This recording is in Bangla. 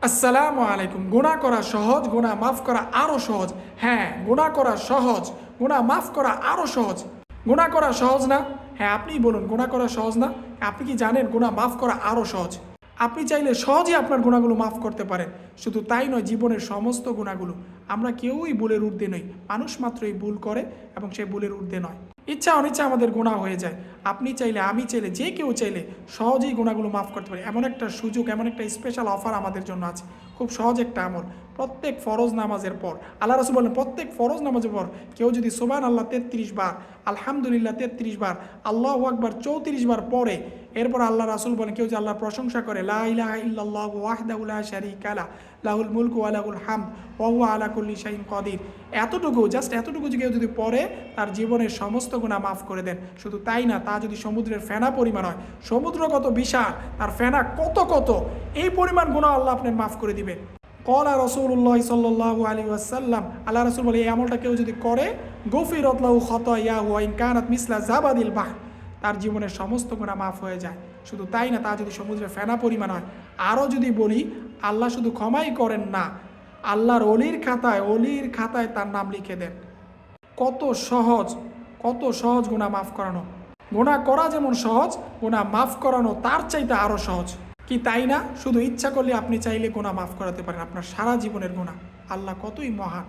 আসসালামু আলাইকুম। গুনাহ করা সহজ, গুনাহ মাফ করা আরও সহজ। হ্যাঁ, গুনাহ করা সহজ, গুনাহ মাফ করা আরও সহজ। গুনাহ করা সহজ না? হ্যাঁ, আপনিই বলুন গুনাহ করা সহজ না? আপনি কি জানেন গুনাহ মাফ করা আরও সহজ? আপনি চাইলে সহজেই আপনার গুনাহগুলো মাফ করতে পারেন। শুধু তাই নয়, জীবনের সমস্ত গুনাহগুলো। আমরা কেউই ভুলের ঊর্ধ্বে নই। মানুষ মাত্রই ভুল করে এবং সে ভুলের ঊর্ধ্বে নয়। ইচ্ছা অনিচ্ছা আমাদের গুনাহ হয়ে যায়। আপনি চাইলে, আমি চাইলে, যে কেউ চাইলে সহজেই গুনাহগুলো মাফ করতে পারি। এমন একটা সুযোগ, এমন একটা স্পেশাল অফার আমাদের জন্য আছে। খুব সহজ একটা আমল। প্রত্যেক ফরজ নামাজের পর আল্লাহ রাসূল বলেন, প্রত্যেক ফরজ নামাজের পর কেউ যদি সুবহানাল্লাহ ৩৩ বার, আলহামদুলিল্লাহ ৩৩ বার, আল্লাহু আকবার ৩৪ বার পড়ে, এরপর আল্লাহ রাসূল বলেন কেউ যে আল্লাহর প্রশংসা করে, লা ইলাহা ইল্লাল্লাহু ওয়াহদাহু লা শারীকা লাহু লাহুল মুলকু ওয়া লাহুল হামদ ওয়া হুয়া আলা কুল্লি শাইইন কাদির, এতটুকু, জাস্ট এতটুকু যে কেউ যদি পড়ে, তার জীবনের সমস্ত গুনাহ মাফ করে দেন। শুধু তাই না, তা যদি সমুদ্রের ফেনা পরিমাণ হয়, সমুদ্র কত বিশাল, তার ফেনা কত কত, এই পরিমাণ গুনাহ আল্লাহ আপনার মাফ করে দিবেন। ক্বালা রাসূলুল্লাহ সাল্লাল্লাহু আলাইহি ওয়াসাল্লাম, আল্লাহ রাসূল বলে এই আমলটা কেউ যদি করে, গুফিরাত লাহু খাতায়াহু ওয়া ইন কানাত মিসলা জাবাদিল বাহর, তার জীবনের সমস্ত গুনাহ মাফ হয়ে যায়। শুধু তাই না, তা যদি সমুদ্রের ফেনা পরিমাণ হয়। আরও যদি বলি, আল্লাহ শুধু ক্ষমাই করেন না, আল্লাহর অলির খাতায় তার নাম লিখে দেন। কত সহজ, কত সহজ গুনাহ মাফ করানো। গুনাহ করা যেমন সহজ, গুনাহ মাফ করানো তার চাইতে আরও সহজ। কি তাই না? শুধু ইচ্ছা করলে আপনি চাইলে গুনাহ মাফ করাতে পারেন, আপনার সারা জীবনের গুনাহ। আল্লাহ কতই মহান।